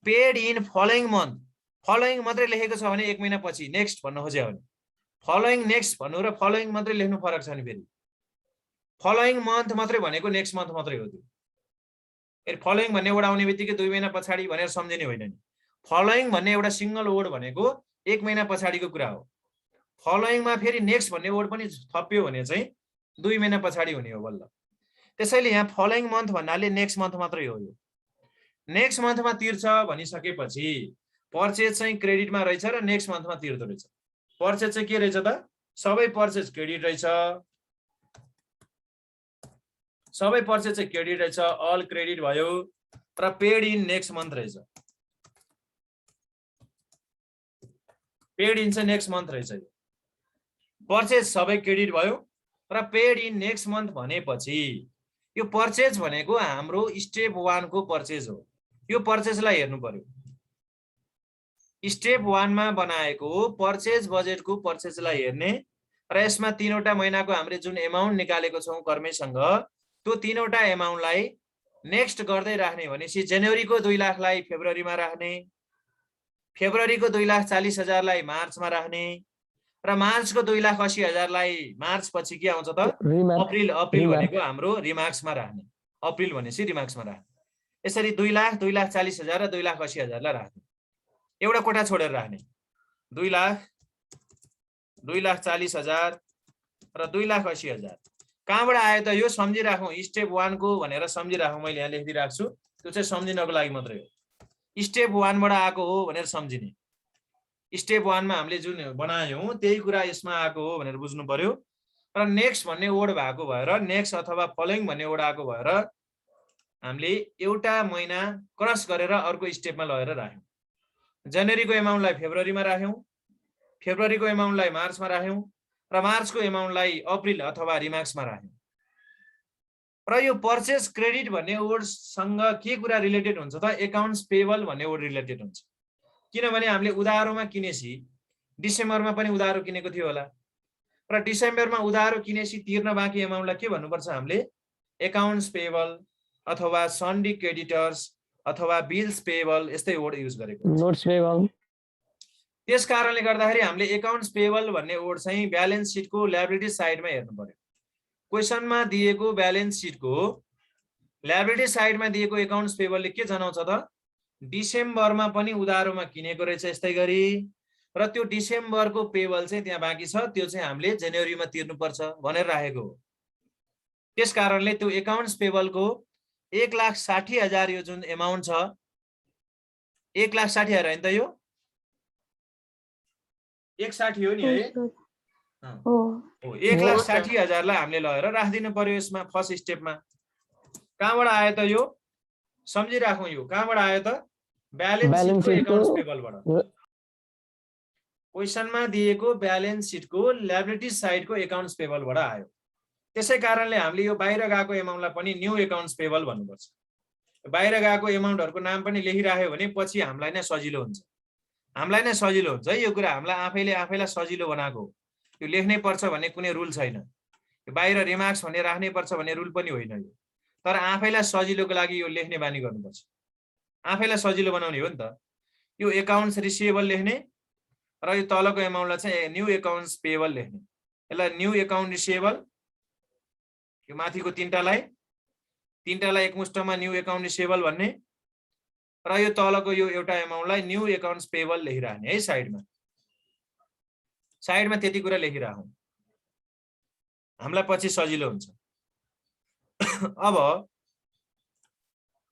Paid in following month, following मात्रै लेखेको छ भने 1 महिना पछि नेक्स्ट भन्न खोज्यो भने फलोइङ नेक्स्ट भन्नु र फलोइङ मात्रै लेख्नु फरक छ नि। फेरि फलोइङ मन्थ मात्रै भनेको नेक्स्ट मन्थ मात्रै हो। त्यो फलोइङ भन्ने एउटा आउने बित्तिकै 2 महिना पछाडि भनेर सम्झिने होइन नि। फलोइङ भन्ने एउटा सिङ्गल वर्ड भनेको 1 महिना पछाडिको कुरा हो। फलोइङमा फेरि नेक्स्ट भन्ने वर्ड पनि थप्यो भने चाहिँ 2 महिना पछाडि हुने हो बल्ल। त्यसैले यहाँ फलोइङ मन्थ भन्नाले नेक्स्ट मन्थ मात्रै हो। यो नेक्स्ट मन्थमा तिर्छ भनिसकेपछि पर्चेज चाहिँ क्रेडिटमा रहेछ र नेक्स्ट मन्थमा तिर्दो रहेछ। पर्चेज चाहिँ के रहेछ त? सबै पर्चेज क्रेडिट रहेछ, सबै पर्चेज चाहिँ क्रेडिट रहेछ, अल क्रेडिट भयो। र पेड इन नेक्स्ट मन्थ रहेछ, पेड इन चाहिँ नेक्स्ट मन्थ रहेछ। पर्चेज सबै क्रेडिट भयो र पेड इन नेक्स्ट मन्थ भनेपछि यो पर्चेज भनेको हाम्रो स्टेप 1 को पर्चेज हो। यो पर्चेजलाई हेर्नु पर्यो। स्टेप 1 मा बनाएको पर्चेज बजेटको पर्चेजलाई हेर्ने र यसमा 3वटा महिनाको हामीले जुन एमाउन्ट निकालेको छौँ कर्मीसँग त्यो 3वटा एमाउन्टलाई नेक्स्ट गर्दै राख्ने भनेपछि जनवरीको 2 लाखलाई फेब्रुअरीमा राख्ने, फेब्रुअरीको 2,40,000लाई मार्चमा राख्ने र मार्चको 2,80,000लाई मार्च पछि के आउँछ त? अप्रिल भनेको हाम्रो रिमार्क्समा राख्ने। अप्रिल भनेपछि रिमार्क्समा राख्ने। यसरी 2 लाख, 2,40,000 र 2,80,000लाई राख्ने। एउटा कोठा छोडेर राख्ने। 2 लाख, 2,40,000 र 2,80,000 कहाँबाट आयो त? यो सम्झिराखौँ, स्टेप 1 को भनेर सम्झिराखौँ। मैले यहाँ लेखिदिइराख्छु छु, त्यो चाहिँ सम्झिनको लागि मात्रै हो। स्टेप 1 बाट आएको हो भनेर सम्झिने। स्टेप 1 मा हामीले जुन बनायौँ त्यही कुरा यसमा आएको हो भनेर बुझ्नु पर्यो। र नेक्स्ट भन्ने वर्ड भएको भएर नेक्स्ट अथवा फलोइङ भन्ने वर्ड आएको भएर हामीले एउटा महिना क्रस गरेर अर्को स्टेपमा लगेर राख्यौँ। जनवरीको एमाउन्टलाई फेब्रुअरीमा राख्यौँ, फेब्रुअरीको एमाउन्टलाई मार्चमा राख्यौँ र मार्चको एमाउन्टलाई अप्रिल अथवा रिमार्क्समा राख्यौँ। र यो पर्चेज क्रेडिट भन्ने वर्डसँग के कुरा रिलेटेड हुन्छ त? एकाउन्ट्स पेबल भन्ने वर्ड रिलेटेड हुन्छ। किनभने हामीले उधारोमा किनेसी डिसेम्बरमा पनि उधारो किनेको थियो होला र डिसेम्बरमा उधारो किनेसी तिर्न बाँकी एमाउन्टलाई के भन्नुपर्छ हामीले? एकाउन्ट्स पेबल अथवा सन्डी क्रेडिटर्स अथवा बिल्स पेबल यस्तै वर्ड युज गरेको हुन्छ। Notes payable. त्यस कारणले गर्दाखेरि हामीले एकाउन्ट्स पेबल भन्ने वर्ड चाहिँ ब्यालेन्स सिटको लायबिलिटी साइडमा हेर्नु पर्यो। क्वेसनमा दिएको ब्यालेन्स सिटको लायबिलिटी साइडमा दिएको एकाउन्ट्स पेबलले के जनाउँछ त? डिसेम्बरमा पनि उधारोमा किनेको रहेछ यस्तै गरी र त्यो डिसेम्बरको पेबल चाहिँ त्यहाँ बाँकी छ, त्यो चाहिँ हामीले जनवरीमा तिर्नुपर्छ भनेर राखेको हो। त्यस कारणले त्यो एकाउन्ट्स पेबलको 1,60,000 यो जुन एमाउन्ट छ 1,60,000 होइन त यो 1,60 हो नि है हो 1,60,000 लाई हामीले लगेर राखिदिनु पर्यो यसमा फर्स्ट स्टेपमा। कहाँबाट आयो त यो सम्झिराखौँ यो कहाँबाट आयो त ब्यालेन्स सिटको एकाउन्ट्स पेबलबाट क्वेसनमा दिएको ब्यालेन्स सिटको लायबिलिटी साइडको एकाउन्ट्स पेबलबाट आयो। त्यसै कारणले हामीले यो बाहिर गएको एमाउन्टलाई पनि न्यू एकाउन्ट्स पेबल भन्नुपर्छ। बाहिर गएको एमाउन्टहरूको नाम पनि लेखिराख्यो भने पछि हामीलाई नै सजिलो हुन्छ है यो कुरा हामीलाई आफैलाई सजिलो बनाएको हो। यो लेख्नै पर्छ भन्ने कुनै रुल छैन, बाहिर रिमार्क्स भन्ने राख्नै पर्छ भन्ने रुल पनि होइन यो। तर आफैलाई सजिलोको लागि यो लेख्ने बानी गर्नुपर्छ, आफैलाई सजिलो बनाउने हो नि त। यो एकाउन्ट्स रिसिभेबल लेख्ने र यो तलको एमाउन्टलाई चाहिँ न्यू एकाउन्ट्स पेएबल लेख्ने। यसलाई न्यू एकाउन्ट रिसिभेबल यो माथिको तिनटालाई एकमुष्टमा न्यू एकाउन्ट रिसिभेबल भन्ने र यो तलको यो एउटा एमाउन्टलाई न्यू एकाउन्ट्स पेएबल लेखिराख्ने है साइडमा त्यति कुरा लेखिराखौँ, हामीलाई पछि सजिलो हुन्छ।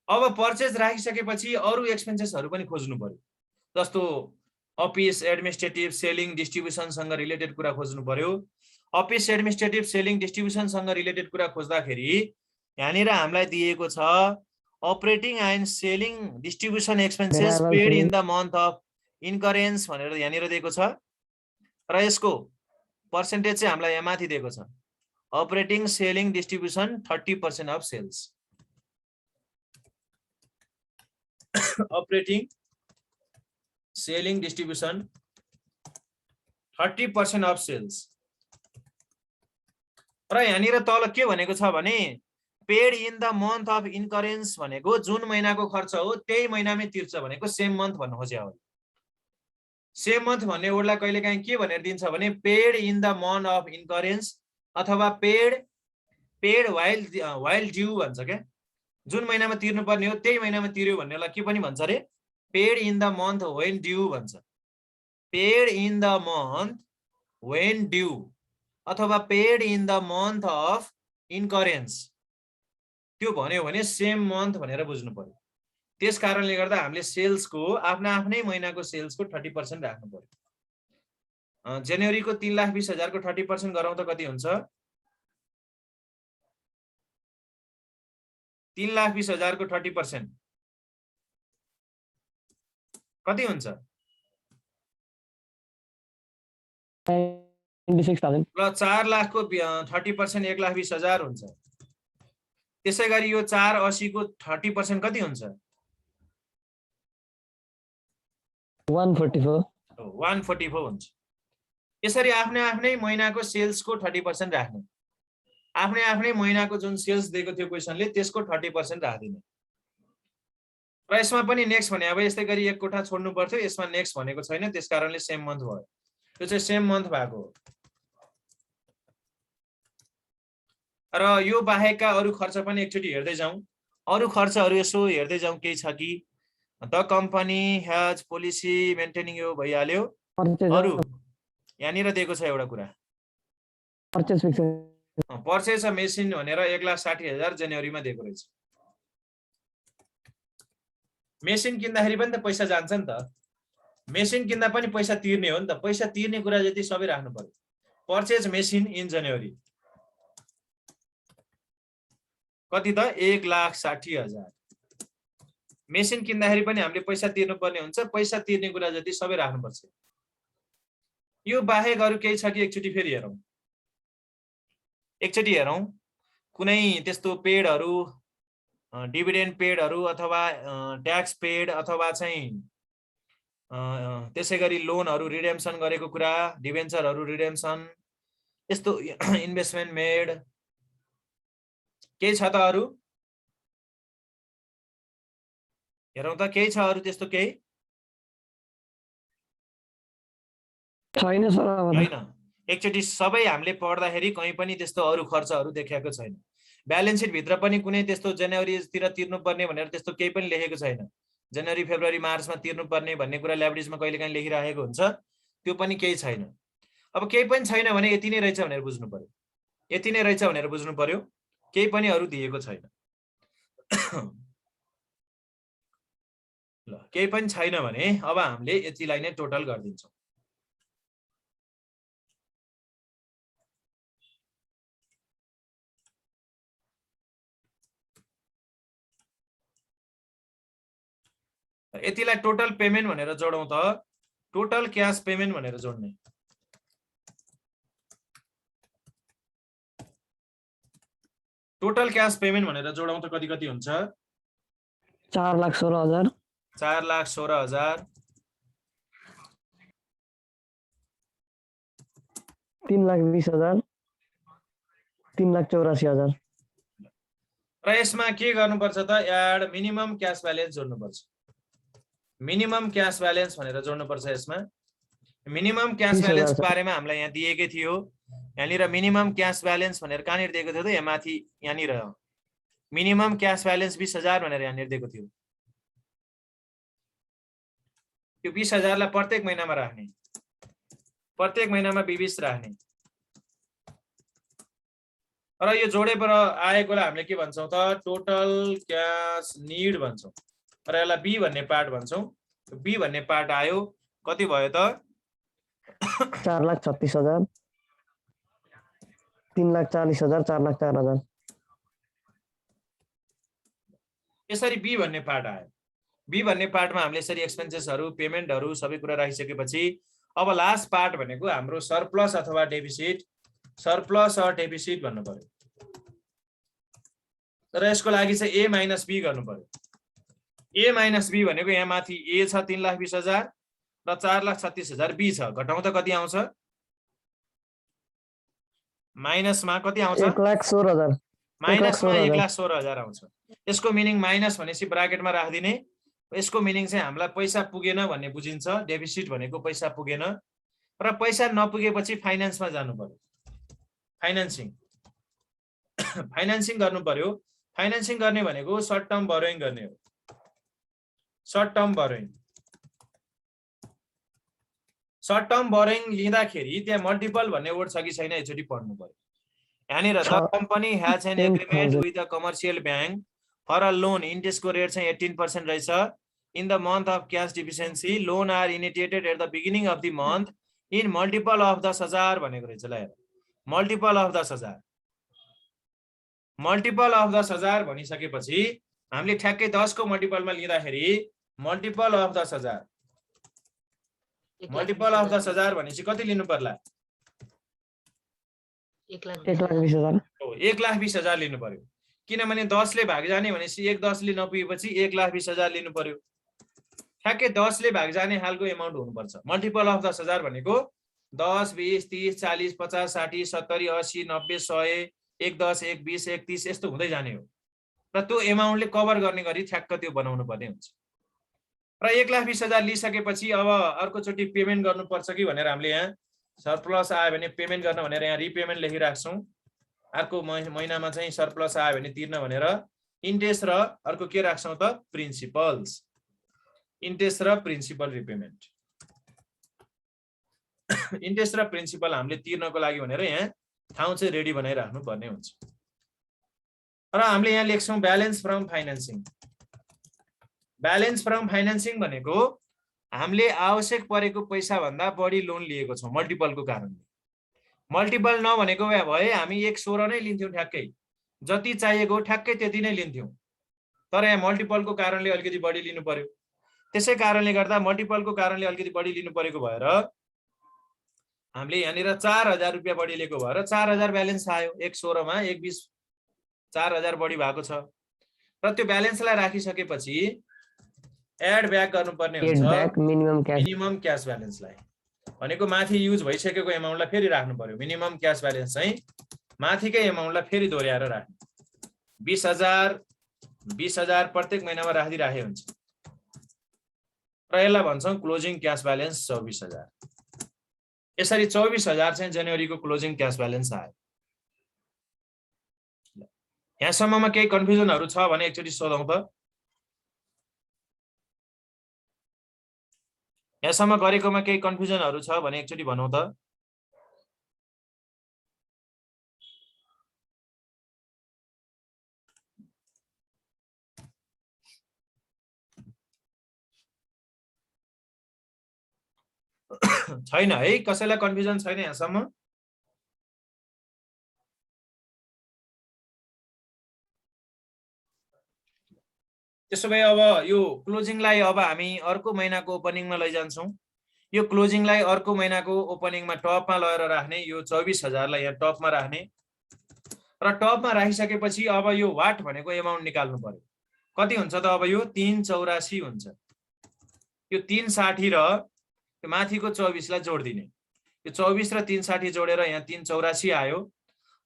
अब पर्चेज राखिसकेपछि अरू एक्सपेन्सेसहरू पनि खोज्नु पर्यो, जस्तो अफिस एडमिनिस्ट्रेटिभ सेलिङ डिस्ट्रिब्युसनसँग रिलेटेड कुरा खोज्नु पर्यो। अफिस एडमिनिस्ट्रेटिभ सेलिङ डिस्ट्रिब्युसनसँग रिलेटेड कुरा खोज्दाखेरि यहाँनिर हामीलाई दिएको छ operating and selling distribution expenses paid in the month of incurrence भनेर यहाँनिर दिएको छ र यसको पर्सेन्टेज चाहिँ हामीलाई यहाँ माथि दिएको छ operating selling distribution 30% of sales. Operating selling distribution 30% of sales र यहाँनिर तल के भनेको छ भने paid in the month of incurrence भनेको जुन महिनाको खर्च हो त्यही महिनामै तिर्छ भनेको सेम मन्थ भन्नु खोज्या हो। सेम मन्थ भन्ने वर्डलाई कहिलेकाहीँ के भनेर दिन्छ भने paid in the month of incurrence अथवा पेड वाइल ड्यू भन्छ क्या। जुन महिनामा तिर्नुपर्ने हो त्यही महिनामा तिर्यो भन्नेलाई के पनि भन्छ अरे paid in the month when due भन्छ। Paid in the month when due अथवा paid in the month of incurrence त्यो भन्यो भने सेम मन्थ भनेर बुझ्नु पर्यो। त्यस कारणले गर्दा हामीले सेल्सको आफ्नै महिनाको सेल्सको 30% राख्नु पर्यो। जनवरीको 3,20,000 को 30% गराउँ त कति हुन्छ 3,20,000 को 30% कति हुन्छ 26,000 ल 4 लाख को 30% 1,20,000 हुन्छ। त्यसै गरी यो 480 को 30% कति हुन्छ 144 हुन्छ। यसरी आफ्नै महिनाको सेल्सको 30% राख्ने, आफ्नै महिनाको जुन सेल्स दिएको थियो क्वेसनले त्यसको 30% राख्दिने र यसमा पनि नेक्स्ट भने अब यस्तै गरी एक कोठा छोड्नु पर्थ्यो, यसमा नेक्स्ट भनेको छैन त्यस कारणले सेम मन्थ भयो। यो चाहिँ सेम मन्थ भएको हो। र यो बाहेकका अरू खर्च पनि एकचोटि हेर्दै जाउँ। अरू खर्चहरू यसो हेर्दै जाउँ केही छ कि the company has policy maintaining यो भइहाल्यो। अरू यहाँनिर दिएको छ एउटा कुरा पर्चेज अ मेसिन भनेर 1,60,000 जनवरीमा दिएको रहेछ। मेसिन किन्दाखेरि पनि त पैसा जान्छ नि त, मेसिन किन्दा पनि पैसा तिर्ने हो नि त। पैसा तिर्ने कुरा जति सबै राख्नु पर्यो। पर्चेज मेसिन इन जनवरी कति त 1,60,000। मेसिन किन्दाखेरि पनि हामीले पैसा तिर्नु पर्ने हुन्छ, पैसा तिर्ने कुरा जति सबै राख्नुपर्छ। यो बाहेक अरू केही छ कि एकचोटि फेरि हेरौँ। कुनै त्यस्तो पेडहरू डिभिडेन्ड पेडहरू अथवा ट्याक्स पेड अथवा चाहिँ त्यसै गरी लोनहरू रिडेम्सन गरेको कुरा, डिभेन्चरहरू रिडेम्सन, यस्तो इन्भेस्टमेन्ट मेड केही छ त अरू हेरौँ त केही छ अरू त्यस्तो केही छैन सर हैन। एकचोटि सबै हामीले पढ्दाखेरि कहीँ पनि त्यस्तो अरू खर्चहरू देखाएको छैन। ब्यालेन्स सिट भित्र पनि कुनै त्यस्तो जनवरीतिर तिर्नुपर्ने भनेर त्यस्तो केही पनि लेखेको छैन। जनवरी फेब्रुअरी मार्चमा तिर्नुपर्ने भन्ने कुरा ल्याब्रिजमा कहिलेकाहीँ लेखिराखेको हुन्छ, त्यो पनि केही छैन। अब केही पनि छैन भने यति नै रहेछ भनेर बुझ्नु पर्यो, केही पनि अरू दिएको छैन। ल केही पनि छैन भने अब हामीले यतिलाई नै टोटल गरिदिन्छौँ। यतिलाई टोटल पेमेन्ट भनेर जोडौँ त टोटल क्याश पेमेन्ट भनेर जोड्ने। टोटल क्याश पेमेन्ट भनेर जोडौँ त कति कति हुन्छ? 4,16,000 4,16,000 3,20,000 3,84,000 र यसमा के गर्नुपर्छ त एड मिनिमम क्याश ब्यालेन्स जोड्नुपर्छ। मिनिमम क्याश ब्यालेन्स भनेर जोड्नुपर्छ। यसमा मिनिमम क्याश 30,000 ब्यालेन्स बारेमा हामीलाई यहाँ दिएकै थियो। यहाँनिर मिनिमम क्याश ब्यालेन्स भनेर कहाँनिर दिएको थियो त यहाँ माथि यहाँनिर मिनिमम क्याश ब्यालेन्स 20,000 भनेर यहाँनिर दिएको थियो। त्यो 20,000 लाई प्रत्येक महिनामा राख्ने, प्रत्येक महिनामा 20 राख्ने र यो जोडेर आएकोलाई हामीले के भन्छौँ त टोटल क्याश निड भन्छौँ र यसलाई बी भन्ने पार्ट भन्छौँ। बी भन्ने पार्ट आयो कति भयो त 4,36,000 3,40,000 4,04,000 यसरी बी भन्ने पार्ट आयो। बी भन्ने पार्टमा हामीले यसरी एक्सपेन्सेसहरू पेमेन्टहरू सबै कुरा राखिसकेपछि अब लास्ट पार्ट भनेको हाम्रो सरप्लस अथवा डेफिसिट, सरप्लस अर डेफिसिट भन्नु पर्यो र यसको लागि चाहिँ ए माइनस बी गर्नु पर्यो। ए माइनस बी भनेको यहाँ माथि ए छ 3,20,000 र 4,36,000 बी छ। घटाउँ त कति आउँछ? माइनसमा कति आउँछ? 1,16,000 माइनसमा 1,16,000 आउँछ। यसको मिनिङ माइनस भनेपछि ब्राकेटमा राखिदिने। यसको मिनिङ चाहिँ हामीलाई पैसा पुगेन भन्ने बुझिन्छ। डेफिसिट भनेको पैसा पुगेन र पैसा नपुगेपछि फाइनेन्समा जानु पर्यो। फाइनेन्सिङ फाइनेन्सिङ गर्नु पर्यो। फाइनेन्सिङ गर्ने भनेको सर्ट टर्म बोरोइङ गर्ने हो। Short term borrowing, short term borrowing लिँदाखेरि त्यहाँ मल्टिपल भन्ने वर्ड छ कि छैन एकचोटि पढ्नु पर्यो। यहाँनिर the company has an agreement with a commercial bank for a loan, इन्ट्रेस्टको रेट चाहिँ 18% रहेछ। In the month of cash deficiency loan are initiated at the beginning of the month in multiple of 10,000 भनेको रहेछ। ल multiple of 10,000, multiple of 10,000 भनिसकेपछि हामीले ठ्याक्कै 10 को मल्टिपलमा लिँदाखेरि मल्टिपल अफ 10,000, मल्टिपल अफ 10,000 भनेपछि कति लिनु पर्ला? 1,20,000 1,20,000 लिनु पर्यो। किनभने 10 ले भाग जाने भनेपछि 1 10 ले नपुगेपछि 1,20,000 लिनु पर्यो। ठ्याक्कै 10 ले भाग जाने खालको एमाउन्ट हुनुपर्छ। मल्टिपल अफ 10,000 भनेको 10 20 30 40 50 60 70 80 90 100 1 10 1 20 1 30 यस्तो हुँदै जाने हो र त्यो एमाउन्टले कभर गर्ने गरी ठ्याक्क त्यो बनाउनु पर्ने हुन्छ। र 1,20,000 लिइसकेपछि अब अर्कोचोटि पेमेन्ट गर्नुपर्छ कि भनेर हामीले यहाँ सरप्लस आयो भने पेमेन्ट गर्न भनेर यहाँ रिपेमेन्ट लेखिराख्छौँ। अर्को महिनामा चाहिँ सरप्लस आयो भने तिर्न भनेर इन्ट्रेस्ट र अर्को के राख्छौँ त प्रिन्सिपल्स, इन्ट्रेस्ट र प्रिन्सिपल रिपेमेन्ट। इन्ट्रेस्ट र प्रिन्सिपल हामीले तिर्नको लागि भनेर यहाँ ठाउँ चाहिँ रेडी बनाइराख्नु पर्ने हुन्छ। र हामीले यहाँ लेख्छौँ balance from financing. Balance from financing भनेको हामीले आवश्यक परेको पैसा भन्दा बढी लोन लिएको छौँ मल्टिपलको कारणले। मल्टिपल नभनेको भए हामी 1,16 नै लिन्थ्यौँ, ठ्याक्कै जति चाहिएको ठ्याक्कै त्यति नै लिन्थ्यौँ। तर यहाँ मल्टिपलको कारणले अलिकति बढी लिनु पर्यो। त्यसै कारणले गर्दा मल्टिपलको कारणले अलिकति बढी लिनु परेको भएर हामीले यहाँनिर 4,000 रुपियाँ बढी लिएको भएर 4,000 ब्यालेन्स आयो। 1,16 मा 1,20 4,000 बढी भएको छ र त्यो ब्यालेन्सलाई राखिसकेपछि एड ब्याक गर्नुपर्ने हुन्छ मिनिमम क्याश ब्यालेन्सलाई। भनेको माथि युज भइसकेको एमाउन्टलाई फेरि राख्नु पर्यो। मिनिमम क्याश ब्यालेन्स चाहिँ माथिकै एमाउन्टलाई फेरि दोहोऱ्याएर राख्नु। 20,000 प्रत्येक महिनामा राखिदिराखे हुन्छ र यसलाई भन्छौँ क्लोजिङ क्याश ब्यालेन्स 24,000। यसरी 24,000 चाहिँ जनवरीको क्लोजिङ क्याश ब्यालेन्स आयो। यहाँसम्ममा केही कन्फ्युजनहरू छ भने एकचोटि सोधौँ त। यहाँसम्म गरेकोमा केही कन्फ्युजनहरू छ भने एकचोटि भनौँ त। छैन है, कसैलाई कन्फ्युजन छैन यहाँसम्म? त्यसो भए अब यो क्लोजिङलाई अब हामी अर्को महिनाको ओपनिङमा लैजान्छौँ। यो क्लोजिङलाई अर्को महिनाको ओपनिङमा टपमा लगेर राख्ने, यो 24,000लाई यहाँ टपमा राख्ने र टपमा राखिसकेपछि अब यो वाट भनेको एमाउन्ट निकाल्नु पर्यो। कति हुन्छ त अब यो 384 हुन्छ। यो 360 र यो माथिको 24लाई जोडिदिने, यो 24 र 360 जोडेर यहाँ 384 आयो।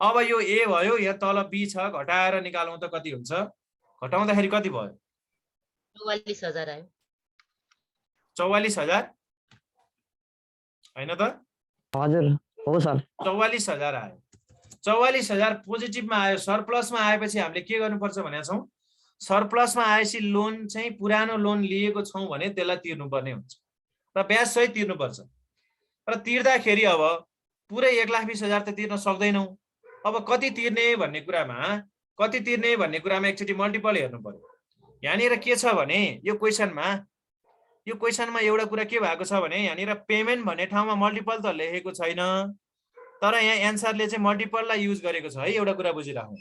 अब यो ए भयो, यहाँ तल बी छ, घटाएर निकालौँ त कति हुन्छ? घटाउँदाखेरि कति भयो? 44,000 आयो। 44,000 हैन त? हजुर हो सर। 44,000 आयो। 44,000 पोजिटिभमा आयो। सरप्लसमा आएपछि हामीले के गर्नुपर्छ भनेका छौँ? सरप्लसमा आएपछि लोन चाहिँ पुरानो लोन लिएको छौँ भने त्यसलाई तिर्नुपर्ने हुन्छ र ब्याज सहित तिर्नुपर्छ। र तिर्दाखेरि अब पुरै 1,20,000 त तिर्न सक्दैनौँ। अब कति तिर्ने भन्ने कुरामा एकचोटि मल्टिपल हेर्नु पर्यो। यहाँनिर के छ भने यो क्वेसनमा एउटा कुरा के भएको छ भने यहाँनिर पेमेन्ट भन्ने ठाउँमा मल्टिपल त लेखेको छैन, तर यहाँ एन्सरले चाहिँ मल्टिपललाई युज गरेको छ है। एउटा कुरा बुझिराखौँ,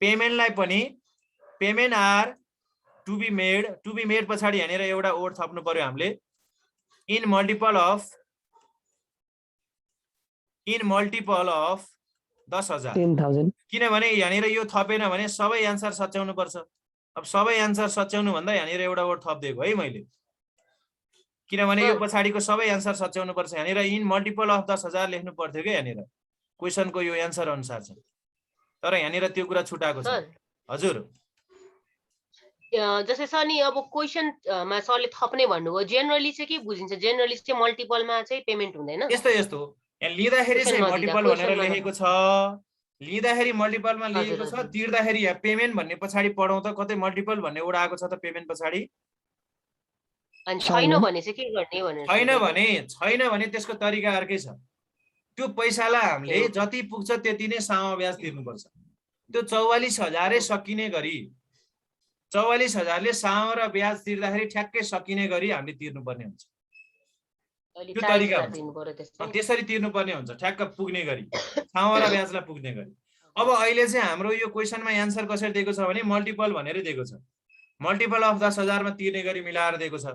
पेमेन्टलाई पनि payment are to be made पछाडि यहाँनिर एउटा वर्ड थप्नु पर्यो हामीले, इन मल्टिपल अफ 10,000। किनभने यहाँनिर यो थपेन भने सबै एन्सर सच्याउनु पर्छ। अब सबै एन्सर सच्याउनु भन्दा यहाँनिर एउटा वर्ड थपिदिएको है मैले, किनभने यो पछाडिको सबै एन्सर सच्याउनु पर्छ। यहाँनिर इन मल्टिपल अफ 10,000 लेख्नु पर्थ्यो कि यहाँनिर क्वेसनको यो एन्सर अनुसार छ, तर यहाँनिर त्यो कुरा छुटाएको छ। हजुर जस्तै सर नि अब क्वेसनमा सरले थप्ने भन्नुभयो, जेनरली चाहिँ के बुझिन्छ? जेनरली चाहिँ मल्टिपलमा चाहिँ पेमेन्ट हुँदैन। यस्तो यहाँ लिँदाखेरि चाहिँ मल्टिपल भनेर लेखेको छ, लिँदाखेरि मल्टिपलमा लेखेको छ, तिर्दाखेरि यहाँ पेमेन्ट भन्ने पछाडि पढौँ त कतै मल्टिपल भन्ने वर्ड आएको छ त पेमेन्ट पछाडि? छैन भने चाहिँ के गर्ने भनेर? छैन भने त्यसको तरिका अर्कै छ। त्यो पैसालाई हामीले जति पुग्छ त्यति नै सामा ब्याज तिर्नुपर्छ। त्यो 44,000 सकिने गरी 44,000ले सामा र ब्याज तिर्दाखेरि ठ्याक्कै सकिने गरी हामीले तिर्नुपर्ने हुन्छ। त्यो तरिका त्यसरी तिर्नुपर्ने हुन्छ, ठ्याक्क पुग्ने गरी, सामा र ब्याजलाई पुग्ने गरी। अब अहिले चाहिँ हाम्रो यो क्वेसनमा एन्सर कसरी दिएको छ भने मल्टिपल भनेर दिएको छ, मल्टिपल अफ 10,000मा तिर्ने गरी मिलाएर दिएको छ।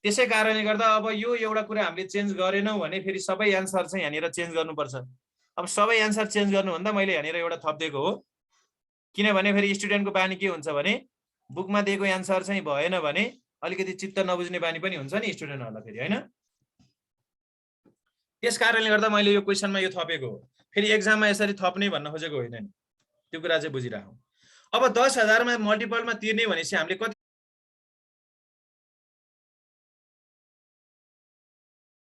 त्यसै कारणले गर्दा अब यो एउटा कुरा हामीले चेन्ज गरेनौँ भने फेरि सबै एन्सर चाहिँ यहाँनिर चेन्ज गर्नुपर्छ। अब सबै एन्सर चेन्ज गर्नुभन्दा मैले यहाँनिर एउटा थपिदिएको हो, किनभने फेरि स्टुडेन्टको बानी के हुन्छ भने बुकमा दिएको एन्सर चाहिँ भएन भने अलिकति चित्त नबुझ्ने बानी पनि हुन्छ नि स्टुडेन्टहरूलाई फेरि, होइन? त्यस कारणले गर्दा मैले यो क्वेसनमा यो थपेको हो। फेरि एक्जाममा यसरी थप्ने भन्न खोजेको होइन नि, त्यो कुरा चाहिँ बुझिराखौँ। अब 10,000मा मल्टिपलमा तिर्ने भनेपछि हामीले कति